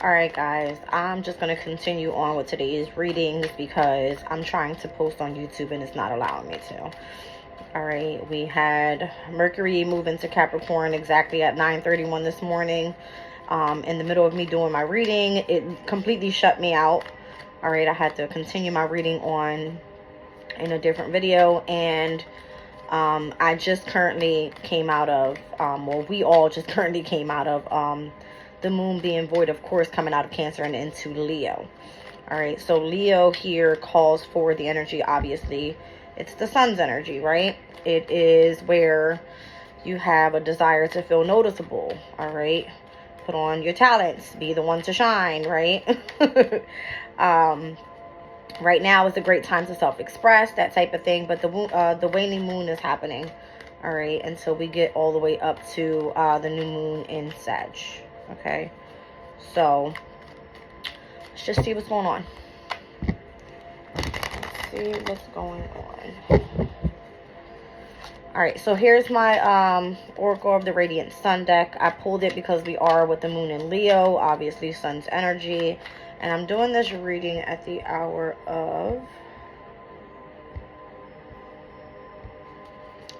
Alright guys, I'm just going to continue on with today's readings because I'm trying to post on YouTube and it's not allowing me to. Alright, we had Mercury move into Capricorn exactly at 9:31 this morning. In the middle of me doing my reading, it completely shut me out. Alright, I had to continue my reading on in a different video, and I just currently came out of, well, we all just currently came out of the moon being void, of course, coming out of Cancer and into Leo. All right, so Leo here calls for the energy, obviously. It's the sun's energy, right? It is where you have a desire to feel noticeable, all right? Put on your talents, be the one to shine, right? Right now is a great time to self-express, that type of thing. But the waning moon is happening, all right, until we get all the way up to the new moon in Sag. Okay, so let's just see what's going on. Let's see what's going on. All right, so here's my Oracle of the Radiant Sun deck. I pulled it because we are with the moon in Leo, obviously sun's energy. And I'm doing this reading at the hour of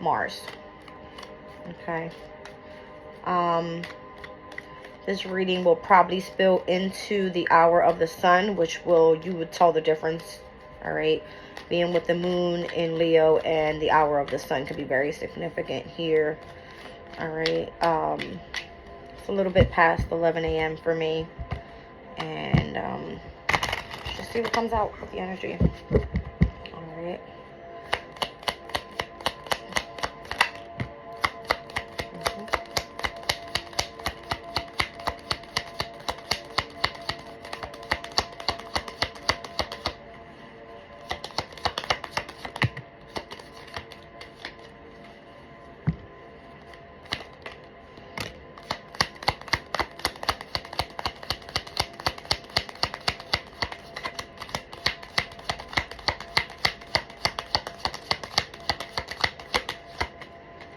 Mars. Okay. This reading will probably spill into the hour of the sun, which you would tell the difference. All right. Being with the moon in Leo and the hour of the sun could be very significant here. All right. It's a little bit past 11 a.m. for me. And just see what comes out with the energy. All right.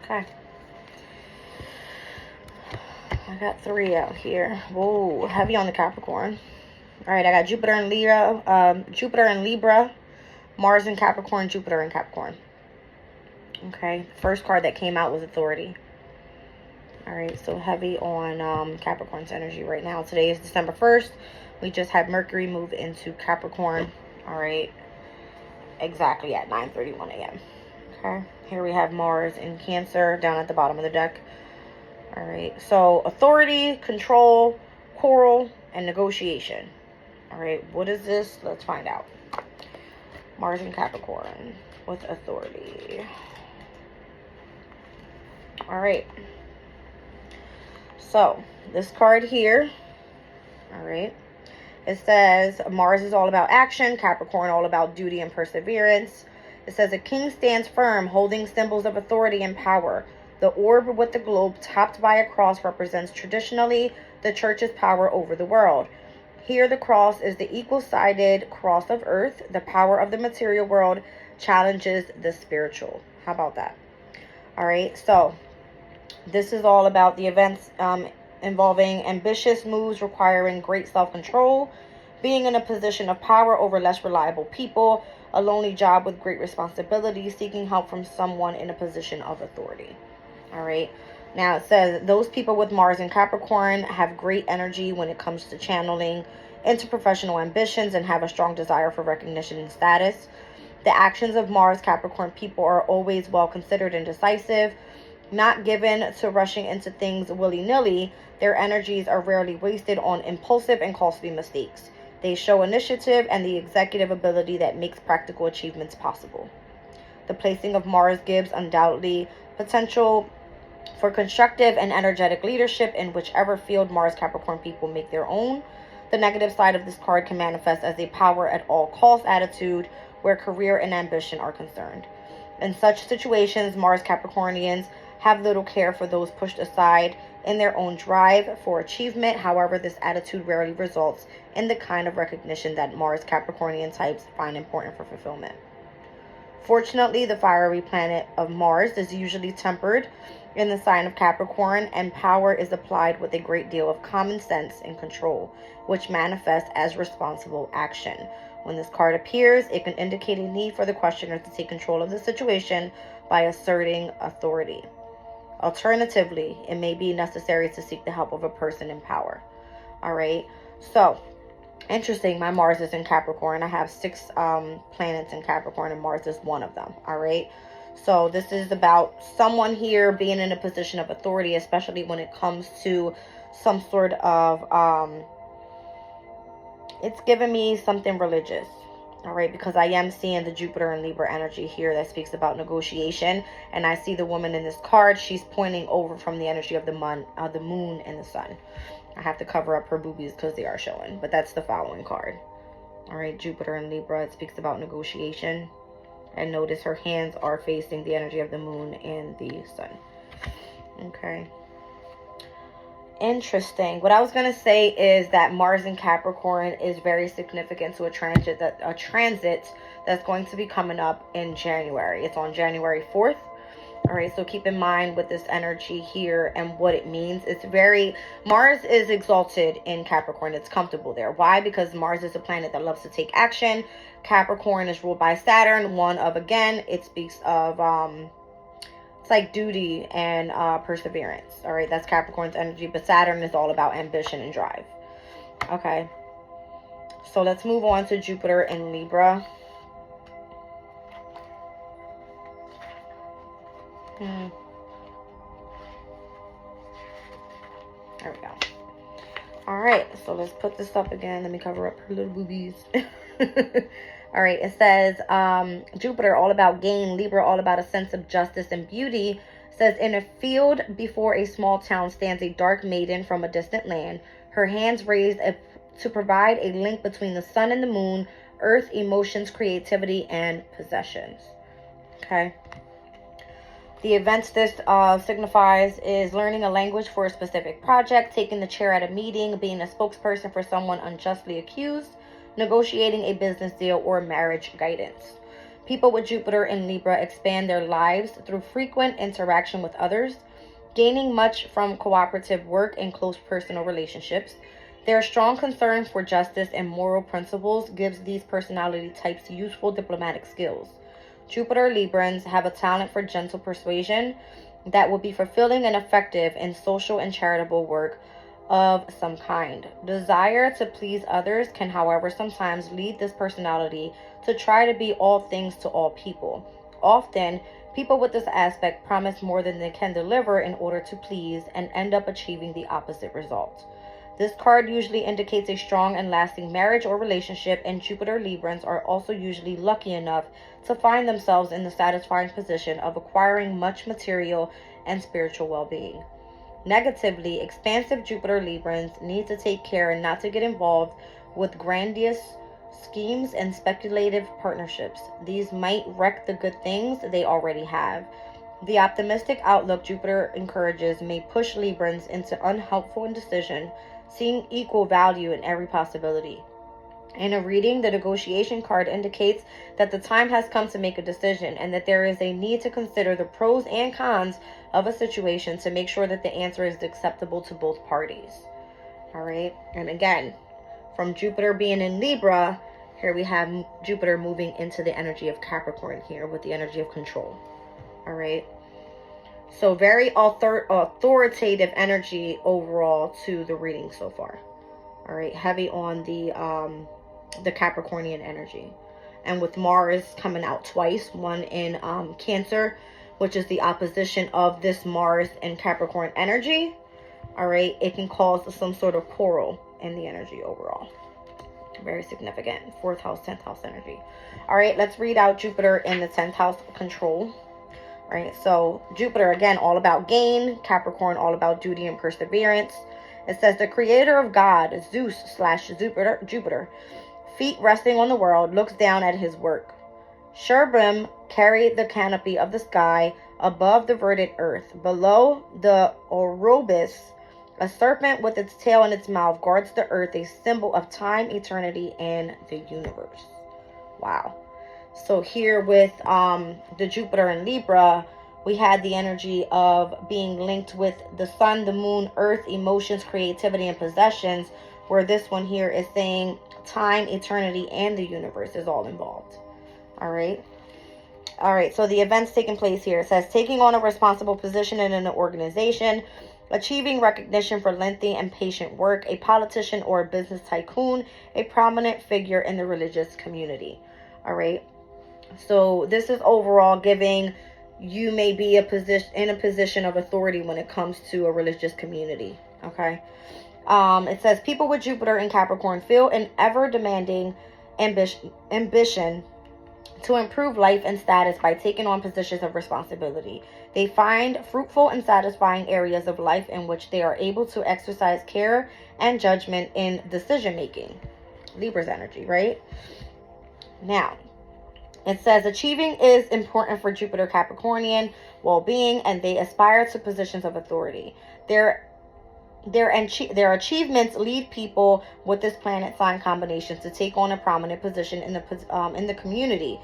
Okay. I got 3 out here. Whoa, heavy on the Capricorn. All right, I got Jupiter and Libra, Mars in Capricorn, Jupiter in Capricorn. Okay, first card that came out was Authority. All right, so heavy on Capricorn's energy right now. Today is December 1st. We just had Mercury move into Capricorn. All right, exactly at 9:31 a.m. Okay, here we have Mars in Cancer down at the bottom of the deck. All right, so authority, control, quarrel, and negotiation. All right, what is this? Let's find out. Mars in Capricorn with authority. All right, so this card here, all right, it says Mars is all about action, Capricorn all about duty and perseverance. It says a king stands firm, holding symbols of authority and power. The orb with the globe topped by a cross represents traditionally the church's power over the world. Here the cross is the equal-sided cross of earth. The power of the material world challenges the spiritual. How about that? All right, so this is all about the events involving ambitious moves requiring great self-control, being in a position of power over less reliable people, a lonely job with great responsibility, seeking help from someone in a position of authority. All right. Now it says those people with Mars in Capricorn have great energy when it comes to channeling into professional ambitions and have a strong desire for recognition and status. The actions of Mars Capricorn people are always well considered and decisive, not given to rushing into things willy-nilly. Their energies are rarely wasted on impulsive and costly mistakes. They show initiative and the executive ability that makes practical achievements possible. The placing of Mars gives undoubtedly potential for constructive and energetic leadership in whichever field Mars Capricorn people make their own. The negative side of this card can manifest as a power at all cost attitude where career and ambition are concerned. In such situations, Mars Capricornians have little care for those pushed aside in their own drive for achievement. However, this attitude rarely results in the kind of recognition that Mars Capricornian types find important for fulfillment. Fortunately, the fiery planet of Mars is usually tempered in the sign of Capricorn, and power is applied with a great deal of common sense and control, which manifests as responsible action. When this card appears, it can indicate a need for the questioner to take control of the situation by asserting authority. Alternatively, it may be necessary to seek the help of a person in power. All right. So, interesting. My Mars is in Capricorn. I have 6 planets in Capricorn, and Mars is one of them. All right. So this is about someone here being in a position of authority, especially when it comes to some sort of, it's giving me something religious. All right, because I am seeing the Jupiter and Libra energy here that speaks about negotiation. And I see the woman in this card. She's pointing over from the energy of the moon and the sun. I have to cover up her boobies because they are showing. But that's the following card. All right, Jupiter and Libra. It speaks about negotiation. And notice her hands are facing the energy of the moon and the sun. Okay. Interesting. What I was going to say is that Mars in Capricorn is very significant to a transit that's going to be coming up in January. It's on January 4th. All right, so keep in mind with this energy here and what it means. Mars is exalted in Capricorn. It's comfortable there. Why? Because Mars is a planet that loves to take action. Capricorn is ruled by Saturn, again, it speaks of, it's like duty and perseverance. All right, that's Capricorn's energy, but Saturn is all about ambition and drive. Okay, so let's move on to Jupiter in Libra. There we go. All right, so let's put this up again. Let me cover up her little boobies. All right, it says Jupiter, all about gain. Libra, all about a sense of justice and beauty. It says, in a field before a small town stands a dark maiden from a distant land, her hands raised to provide a link between the sun and the moon, earth, emotions, creativity, and possessions. Okay. The events this signifies is learning a language for a specific project, taking the chair at a meeting, being a spokesperson for someone unjustly accused, negotiating a business deal, or marriage guidance. People with Jupiter in Libra expand their lives through frequent interaction with others, gaining much from cooperative work and close personal relationships. Their strong concern for justice and moral principles gives these personality types useful diplomatic skills. Jupiter Librans have a talent for gentle persuasion that will be fulfilling and effective in social and charitable work of some kind. Desire to please others can, however, sometimes lead this personality to try to be all things to all people. Often, people with this aspect promise more than they can deliver in order to please and end up achieving the opposite result. This card usually indicates a strong and lasting marriage or relationship, and Jupiter Librans are also usually lucky enough to find themselves in the satisfying position of acquiring much material and spiritual well-being. Negatively, expansive Jupiter Librans need to take care not to get involved with grandiose schemes and speculative partnerships. These might wreck the good things they already have. The optimistic outlook Jupiter encourages may push Librans into unhelpful indecision, seeing equal value in every possibility. In a reading, the negotiation card indicates that the time has come to make a decision and that there is a need to consider the pros and cons of a situation to make sure that the answer is acceptable to both parties. All right. And again, from Jupiter being in Libra, here we have Jupiter moving into the energy of Capricorn here with the energy of control. All right. So very authoritative energy overall to the reading so far. All right. Heavy on the Capricornian energy. And with Mars coming out twice, one in Cancer, which is the opposition of this Mars and Capricorn energy. All right. It can cause some sort of quarrel in the energy overall. Very significant. 4th house, 10th house energy. All right. Let's read out Jupiter in the 10th house control. All right. So Jupiter, again, all about gain. Capricorn, all about duty and perseverance. It says the creator of God, Zeus/Jupiter, feet resting on the world, looks down at his work. Cherubim carry the canopy of the sky above the verdant earth. Below the Orobus, a serpent with its tail in its mouth guards the earth, a symbol of time, eternity, and the universe. Wow. So here with the Jupiter and Libra, We had the energy of being linked with the sun, the moon, earth, emotions, creativity, and possessions, where this one here is saying time, eternity, and the universe is all involved. All right. All right, so the events taking place here. It says taking on a responsible position in an organization, achieving recognition for lengthy and patient work, a politician or a business tycoon, a prominent figure in the religious community. All right. So this is overall giving you may be in a position of authority when it comes to a religious community. Okay. It says people with Jupiter in Capricorn feel an ever demanding ambition to improve life and status by taking on positions of responsibility. They find fruitful and satisfying areas of life in which they are able to exercise care and judgment in decision making. Libra's energy, right? Now, it says achieving is important for Jupiter Capricornian well-being, and they aspire to positions of authority. Their achievements lead people with this planet sign combination to take on a prominent position in the community.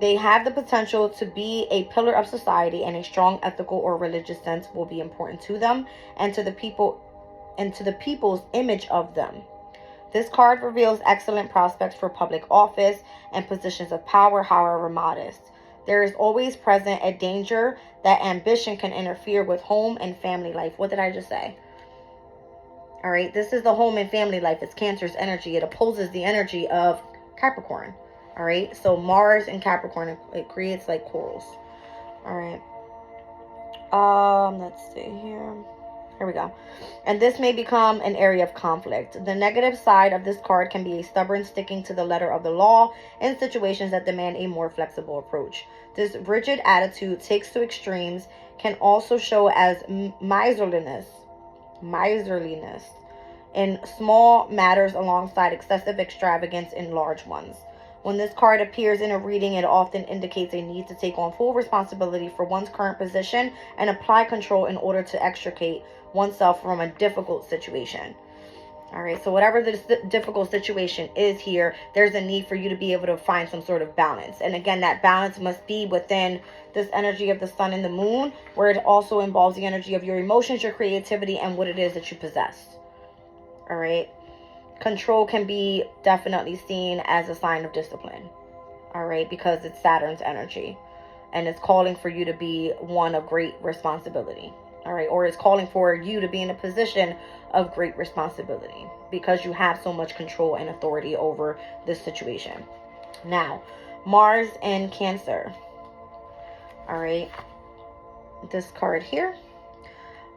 They have the potential to be a pillar of society, and a strong ethical or religious sense will be important to them and to the people's image of them. This card reveals excellent prospects for public office and positions of power, however modest. There is always present a danger that ambition can interfere with home and family life. What did I just say? All right, this is the home and family life. It's Cancer's energy. It opposes the energy of Capricorn. All right, so Mars and Capricorn, it creates like quarrels. All right. Let's see here. Here we go. And this may become an area of conflict. The negative side of this card can be a stubborn sticking to the letter of the law in situations that demand a more flexible approach. This rigid attitude takes to extremes can also show as miserliness in small matters alongside excessive extravagance in large ones. When this card appears in a reading, it often indicates a need to take on full responsibility for one's current position and apply control in order to extricate oneself from a difficult situation. All right, so whatever the difficult situation is here, there's a need for you to be able to find some sort of balance. And again, that balance must be within this energy of the sun and the moon, where it also involves the energy of your emotions, your creativity, and what it is that you possess. All right. Control can be definitely seen as a sign of discipline. All right, because it's Saturn's energy. And it's calling for you to be one of great responsibility. All right, or it's calling for you to be in a position of great responsibility because you have so much control and authority over this situation. Now, Mars and Cancer. All right, this card here.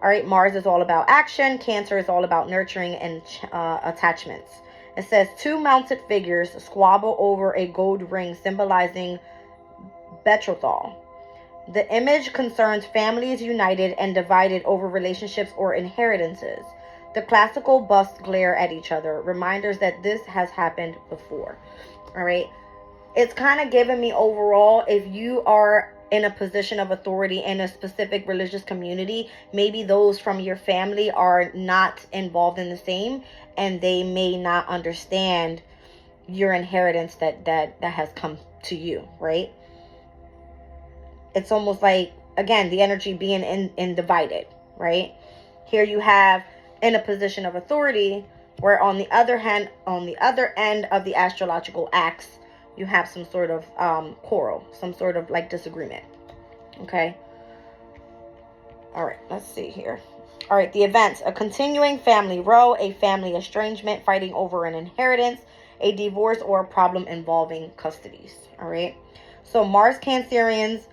All right, Mars is all about action. Cancer is all about nurturing and attachments. It says two mounted figures squabble over a gold ring symbolizing betrothal. The image concerns families united and divided over relationships or inheritances. The classical busts glare at each other, reminders that this has happened before. All right. It's kind of giving me overall, if you are in a position of authority in a specific religious community, maybe those from your family are not involved in the same, and they may not understand your inheritance that has come to you, right? It's almost like, again, the energy being in divided, right? Here you have in a position of authority, where on the other hand, on the other end of the astrological axe, you have some sort of quarrel, some sort of like disagreement. Okay. All right, let's see here. All right, the events: a continuing family row, a family estrangement, fighting over an inheritance, a divorce, or a problem involving custodies. All right. So Mars Cancerians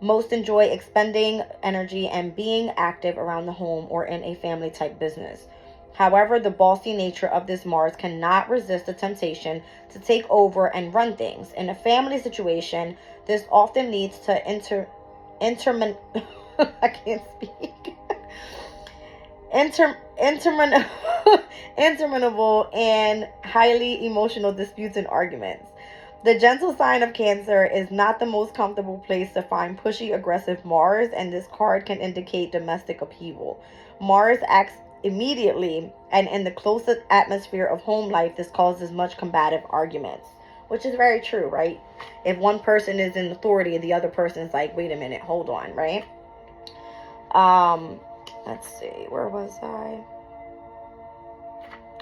most enjoy expending energy and being active around the home or in a family type business. However, the bossy nature of this Mars cannot resist the temptation to take over and run things. In a family situation, this often leads to I can't speak. Interminable and highly emotional disputes and arguments. The gentle sign of Cancer is not the most comfortable place to find pushy, aggressive Mars, and this card can indicate domestic upheaval. Mars acts immediately, and in the closest atmosphere of home life, this causes much combative arguments which is very true, right? If one person is in authority, the other person's like, wait a minute, hold on, right? Let's see, where was I?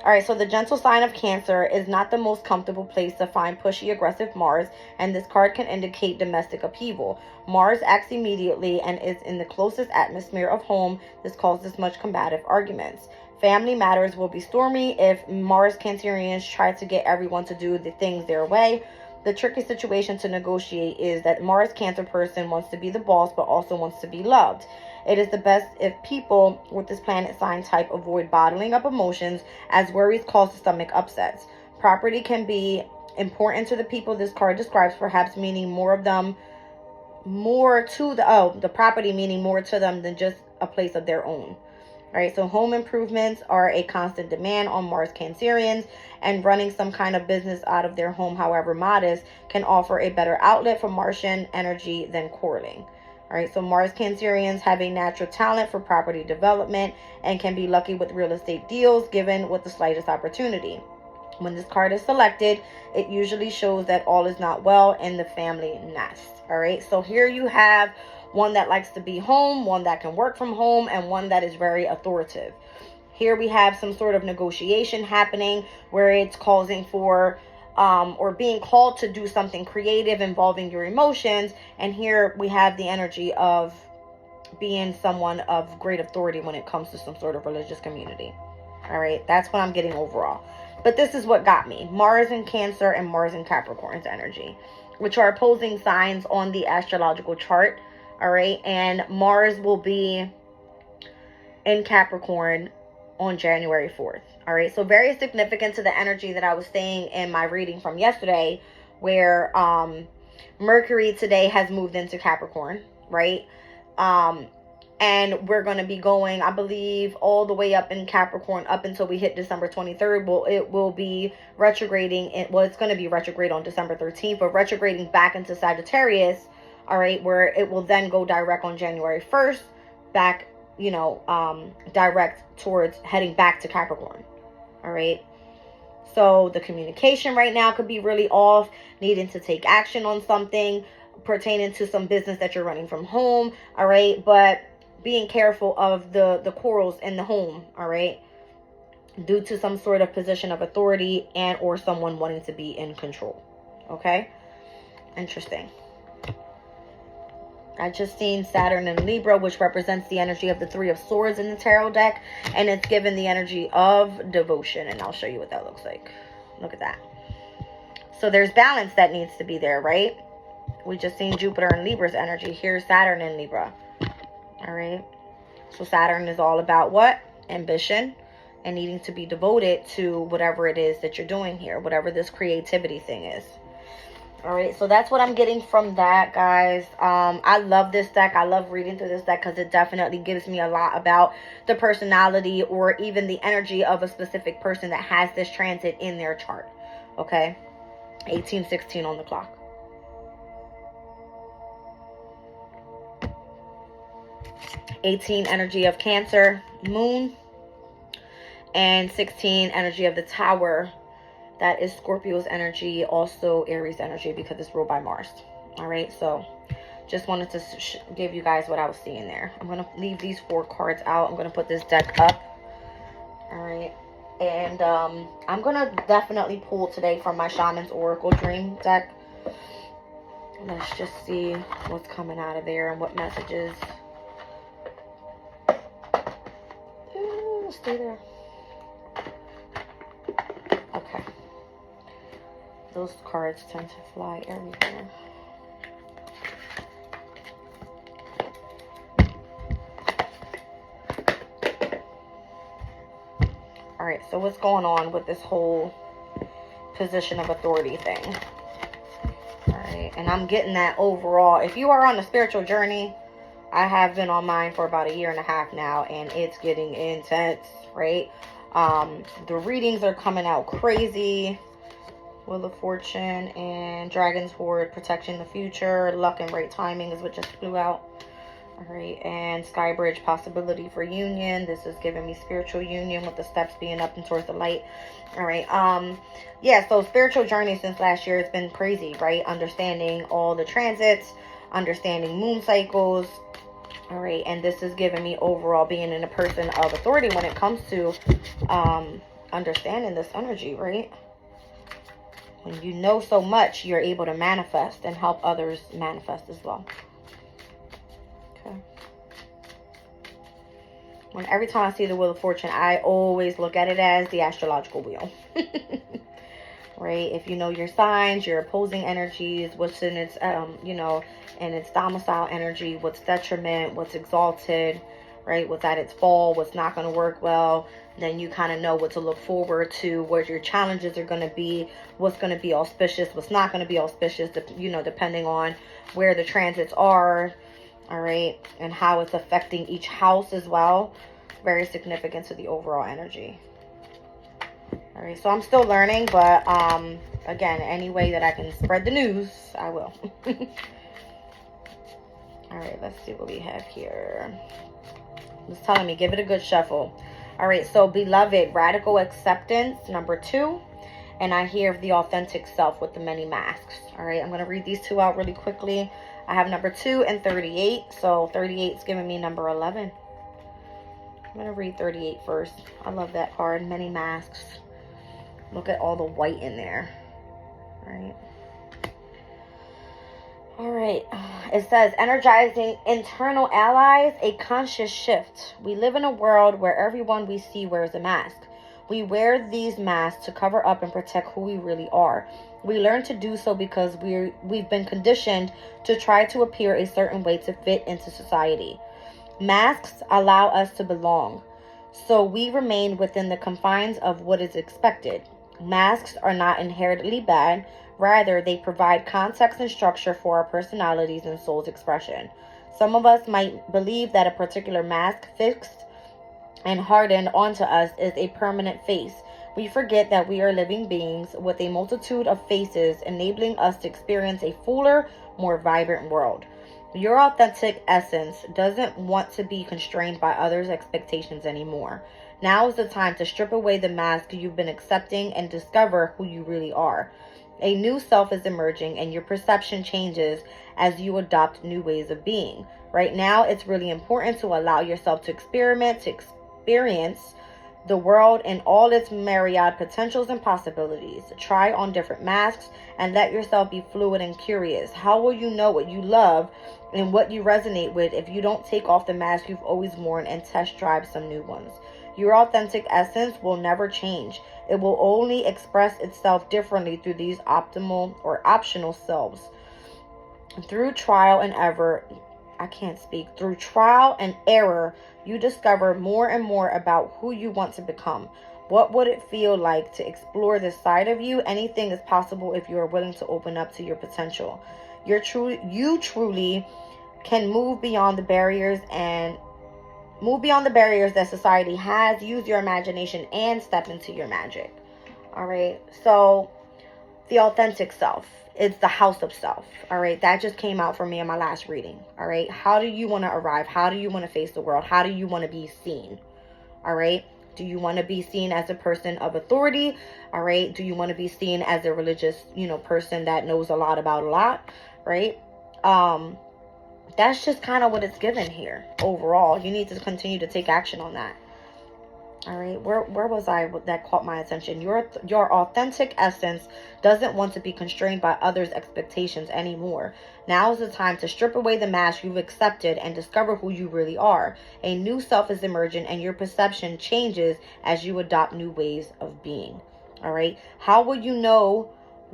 All right, so the gentle sign of Cancer is not the most comfortable place to find pushy, aggressive Mars, and this card can indicate domestic upheaval. Mars acts immediately and is in the closest atmosphere of home. This causes much combative arguments. Family matters will be stormy if Mars Cancerians try to get everyone to do the things their way. The tricky situation to negotiate is that Mars Cancer person wants to be the boss, but also wants to be loved. It is the best if people with this planet sign type avoid bottling up emotions, as worries cause stomach upsets. Property can be important to the people this card describes, perhaps meaning more of them, more to the property meaning more to them than just a place of their own. Right, so home improvements are a constant demand on Mars Cancerians, and running some kind of business out of their home, however modest, can offer a better outlet for Martian energy than quarreling. All right, so Mars Cancerians have a natural talent for property development and can be lucky with real estate deals given with the slightest opportunity. When this card is selected, it usually shows that all is not well in the family nest. All right, so here you have one that likes to be home, one that can work from home, and one that is very authoritative. Here we have some sort of negotiation happening where it's causing for or being called to do something creative involving your emotions. And here we have the energy of being someone of great authority when it comes to some sort of religious community. All right, that's what I'm getting overall. But this is what got me. Mars in Cancer and Mars in Capricorn's energy, which are opposing signs on the astrological chart. All right, and Mars will be in Capricorn on January 4th. All right, so very significant to the energy that I was saying in my reading from yesterday, where Mercury today has moved into Capricorn, right? And we're going to be going, I believe, all the way up in Capricorn up until we hit December 23rd. Well, it will be retrograding. It's going to be retrograde on December 13th, but retrograding back into Sagittarius, all right, where it will then go direct on January 1st, back, direct towards heading back to Capricorn. All right. So the communication right now could be really off, needing to take action on something pertaining to some business that you're running from home. All right. But being careful of the quarrels in the home. All right. Due to some sort of position of authority and or someone wanting to be in control. Okay. Interesting. I just seen Saturn in Libra, which represents the energy of the Three of Swords in the tarot deck. And it's given the energy of devotion. And I'll show you what that looks like. Look at that. So there's balance that needs to be there, right? We just seen Jupiter in Libra's energy. Here's Saturn in Libra. All right. So Saturn is all about what? Ambition. And needing to be devoted to whatever it is that you're doing here. Whatever this creativity thing is. All right, so that's what I'm getting from that, guys. I love this deck. I love reading through this deck because it definitely gives me a lot about the personality or even the energy of a specific person that has this transit in their chart. Okay, 1816 on the clock. '18 energy of Cancer, Moon, and 16 energy of the Tower. That is Scorpio's energy, also Aries energy, because it's ruled by Mars. All right, so just wanted to give you guys what I was seeing there. I'm going to leave these 4 cards out. I'm going to put this deck up. All right, and I'm going to definitely pull today from my Shaman's Oracle Dream deck. Let's just see what's coming out of there and what messages. Stay there. Okay. Those cards tend to fly everywhere. All right, so what's going on with this whole position of authority thing? All right, and I'm getting that overall. If you are on a spiritual journey, I have been on mine for about 1.5 years now, and it's getting intense, right? The readings are coming out crazy. Wheel of Fortune and Dragon's Hoard, protecting the future. Luck and right timing is what just flew out. All right, and Skybridge, possibility for union. This is giving me spiritual union with the steps being up and towards the light. All right, yeah, so spiritual journey since last year has been crazy, right? Understanding all the transits, understanding moon cycles. All right, and this is giving me overall being in a person of authority when it comes to understanding this energy, right? When you know so much, you're able to manifest and help others manifest as well. When every time I see the Wheel of Fortune, I always look at it as the astrological wheel. Right? If you know your signs, your opposing energies, what's in its, you know, in its domicile energy, what's detriment, what's exalted, right? What's at its fall, what's not going to work well. Then you kind of know what to look forward to, what your challenges are going to be, what's going to be auspicious, what's not going to be auspicious, you know, depending on where the transits are. All right, and how it's affecting each house as well. Very significant to the overall energy. All right, so I'm still learning, but again, any way that I can spread the news, I will. All right, let's see what we have here. It's telling me, give it a good shuffle. All right, so beloved, radical acceptance, number 2. And I hear the authentic self with the many masks. All right, I'm going to read these two out really quickly. I have number 2 and 38. So 38 is giving me number 11. I'm going to read 38 first. I love that card. Many masks. Look at all the white in there. All right. All right. It says, energizing internal allies, a conscious shift. We live in a world where everyone we see wears a mask. We wear these masks to cover up and protect who we really are. We learn to do so because we've been conditioned to try to appear a certain way to fit into society. Masks allow us to belong, so we remain within the confines of what is expected. Masks are not inherently bad. Rather, they provide context and structure for our personalities and soul's expression. Some of us might believe that a particular mask fixed and hardened onto us is a permanent face. We forget that we are living beings with a multitude of faces, enabling us to experience a fuller, more vibrant world. Your authentic essence doesn't want to be constrained by others' expectations anymore. Now is the time to strip away the mask you've been accepting and discover who you really are. A new self is emerging, and your perception changes as you adopt new ways of being. Right now, it's really important to allow yourself to experiment, to experience the world and all its myriad potentials and possibilities. Try on different masks and let yourself be fluid and curious. How will you know what you love and what you resonate with if you don't take off the mask you've always worn and test drive some new ones? Your authentic essence will never change. It will only express itself differently through these optimal or optional selves. Through trial and error, Through trial and error, you discover more and more about who you want to become. What would it feel like to explore this side of you? Anything is possible if you are willing to open up to your potential. You truly can move beyond the barriers that society has. Use your imagination and step into your magic. All right. So the authentic self. It's the house of self. All right. That just came out for me in my last reading. All right. How do you want to arrive? How do you want to face the world? How do you want to be seen? All right. Do you want to be seen as a person of authority? All right. Do you want to be seen as a religious, person that knows a lot about a lot? Right. That's just kind of what it's given here. Overall, you need to continue to take action on that. All right, where was I that caught my attention? Your authentic essence doesn't want to be constrained by others' expectations anymore. Now is the time to strip away the mask you've accepted and discover who you really are. A new self is emerging, and your perception changes as you adopt new ways of being. All right, how will you know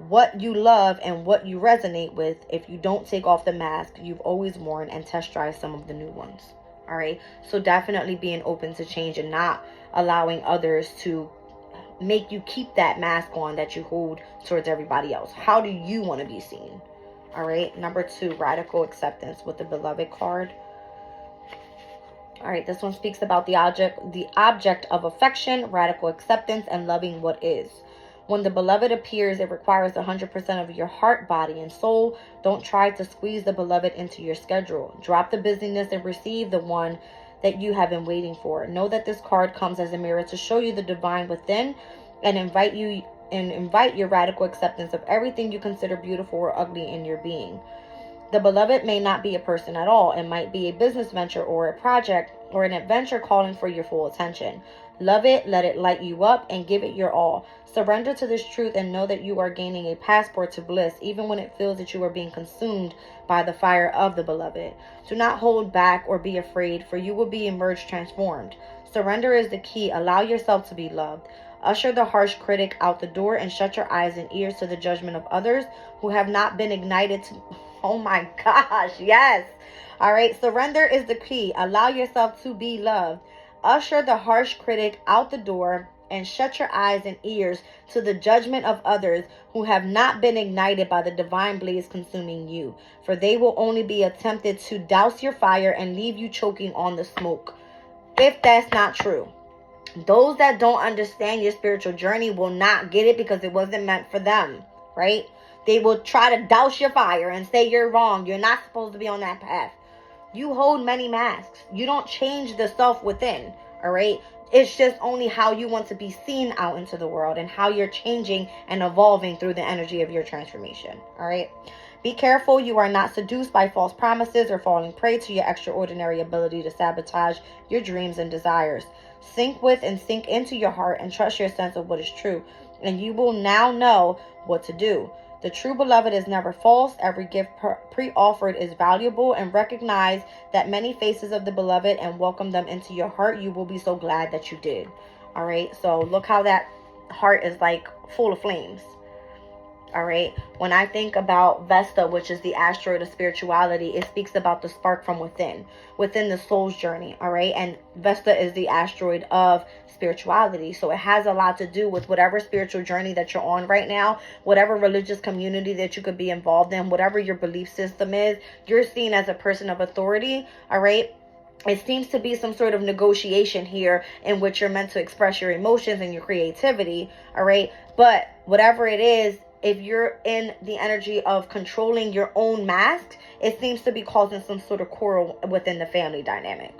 what you love and what you resonate with if you don't take off the mask you've always worn and test drive some of the new ones? All right, so definitely being open to change and not allowing others to make you keep that mask on that you hold towards everybody else. How do you want to be seen? All right, number 2, radical acceptance with the beloved card. All right, this one speaks about the object of affection, radical acceptance, and loving what is. When the beloved appears, it requires 100% of your heart, body, and soul. Don't try to squeeze the beloved into your schedule. Drop the busyness and receive the one that you have been waiting for. Know that this card comes as a mirror to show you the divine within and invite your radical acceptance of everything you consider beautiful or ugly in your being. The beloved may not be a person at all. It might be a business venture or a project or an adventure calling for your full attention. Love it, let it light you up, and give it your all. Surrender to this truth and know that you are gaining a passport to bliss, even when it feels that you are being consumed by the fire of the beloved. Do not hold back or be afraid, for you will be emerged transformed. Surrender is the key. Allow yourself to be loved. Usher the harsh critic out the door and shut your eyes and ears to the judgment of others who have not been ignited to... Oh my gosh, yes. All right, surrender is the key. Allow yourself to be loved. Usher the harsh critic out the door and shut your eyes and ears to the judgment of others who have not been ignited by the divine blaze consuming you. For they will only be attempted to douse your fire and leave you choking on the smoke. If that's not true. Those that don't understand your spiritual journey will not get it because it wasn't meant for them, right? They will try to douse your fire and say you're wrong. You're not supposed to be on that path. You hold many masks. You don't change the self within, all right? It's just only how you want to be seen out into the world and how you're changing and evolving through the energy of your transformation, all right? Be careful you are not seduced by false promises or falling prey to your extraordinary ability to sabotage your dreams and desires. Sink with and sink into your heart and trust your sense of what is true, and you will now know what to do. The true beloved is never false. Every gift pre-offered is valuable, and recognize that many faces of the beloved and welcome them into your heart. You will be so glad that you did. All right. So look how that heart is like full of flames. All right. When I think about Vesta, which is the asteroid of spirituality, it speaks about the spark from within the soul's journey. All right. And Vesta is the asteroid of spirituality. So it has a lot to do with whatever spiritual journey that you're on right now, whatever religious community that you could be involved in, whatever your belief system is, you're seen as a person of authority. All right. It seems to be some sort of negotiation here in which you're meant to express your emotions and your creativity. All right. But whatever it is, if you're in the energy of controlling your own mask, it seems to be causing some sort of quarrel within the family dynamic.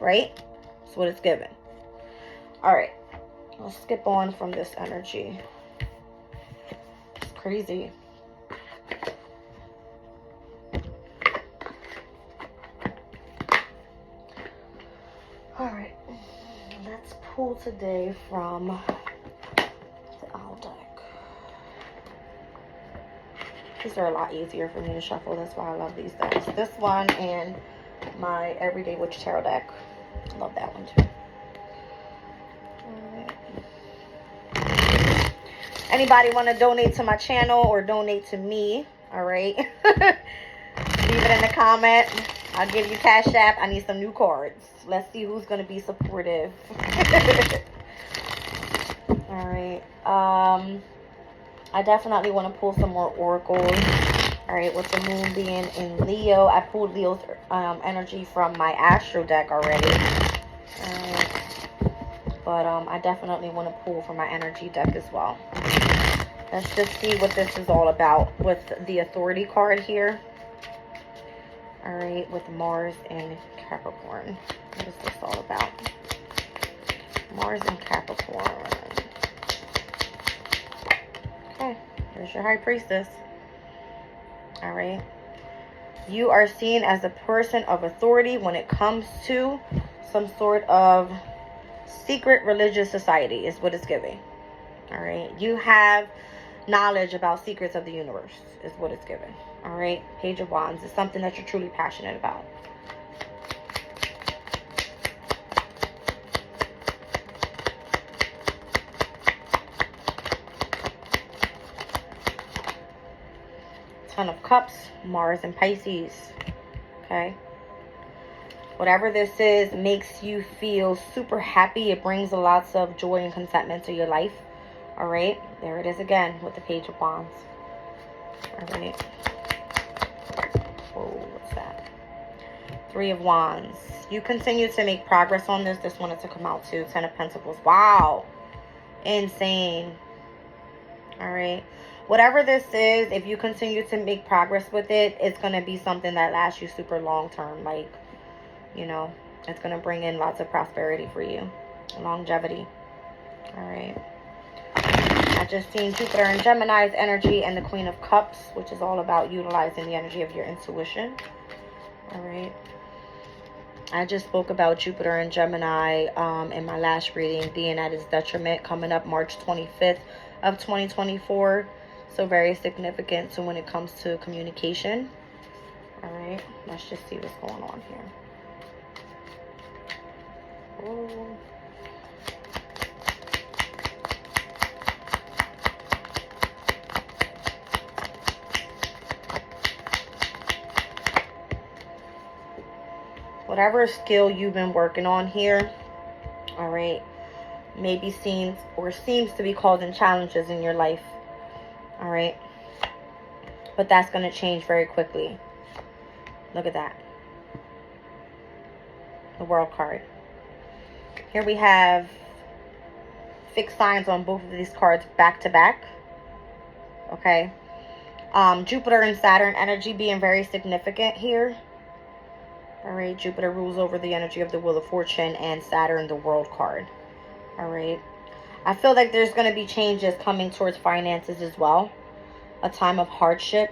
Right? That's what it's given. All right. Let's skip on from this energy. It's crazy. All right. Let's pull today from the Owl deck. These are a lot easier for me to shuffle. That's why I love these decks. This one and my Everyday Witch Tarot deck. Love that one too. Alright. Anybody want to donate to my channel or donate to me? Alright. Leave it in the comment. I'll give you Cash App. I need some new cards. Let's see who's going to be supportive. Alright. I definitely want to pull some more oracles. All right, with the moon being in Leo, I pulled Leo's energy from my Astro deck already. But I definitely want to pull from my energy deck as well. Let's just see what this is all about with the Authority card here. All right, with Mars and Capricorn. What is this all about? Mars and Capricorn. Okay, here's your High Priestess. All right. You are seen as a person of authority when it comes to some sort of secret religious society is what it's giving. All right. You have knowledge about secrets of the universe is what it's giving. All right. Page of Wands is something that you're truly passionate about. Ten of Cups, Mars and Pisces. Okay. Whatever this is makes you feel super happy. It brings lots of joy and contentment to your life. All right. There it is again with the Page of Wands. All right. Oh, what's that? Three of Wands. You continue to make progress on this. This wanted to come out too. Ten of Pentacles. Wow. Insane. All right. Whatever this is, if you continue to make progress with it, it's going to be something that lasts you super long term. Like, you know, it's going to bring in lots of prosperity for you. Longevity. All right. I just seen Jupiter and Gemini's energy and the Queen of Cups, which is all about utilizing the energy of your intuition. All right. I just spoke about Jupiter and Gemini in my last reading being at its detriment, coming up March 25th of 2024. So very significant. So when it comes to communication. All right. Let's just see what's going on here. Oh. Whatever skill you've been working on here, all right, maybe seems to be causing challenges in your life, all right, but that's going to change very quickly. Look at that. The World card. Here we have fixed signs on both of these cards back to back, okay. Jupiter and Saturn energy being very significant here. All right, Jupiter rules over the energy of the Wheel of Fortune and Saturn, the World card. All right. I feel like there's going to be changes coming towards finances as well. A time of hardship.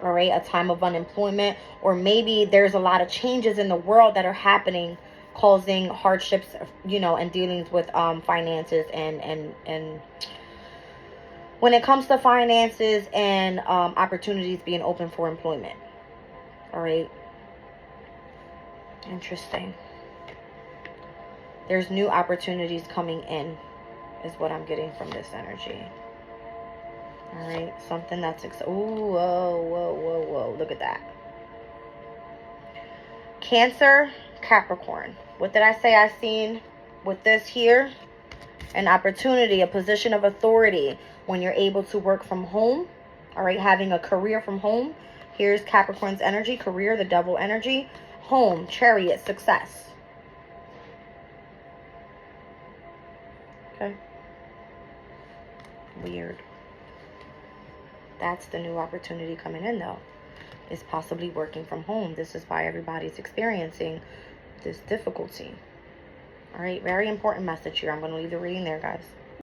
All right. A time of unemployment. Or maybe there's a lot of changes in the world that are happening, causing hardships, you know, and dealings with finances and when it comes to finances and opportunities being open for employment. All right. Interesting. There's new opportunities coming in is what I'm getting from this energy. All right. Something that's... whoa. Look at that. Cancer, Capricorn. What did I say I seen with this here? An opportunity, a position of authority when you're able to work from home. All right. Having a career from home. Here's Capricorn's energy. Career, the Devil energy. Home, Chariot, success. Okay. Weird. That's the new opportunity coming in, though. Is possibly working from home. This is why everybody's experiencing this difficulty. All right. Very important message here. I'm going to leave the reading there, guys.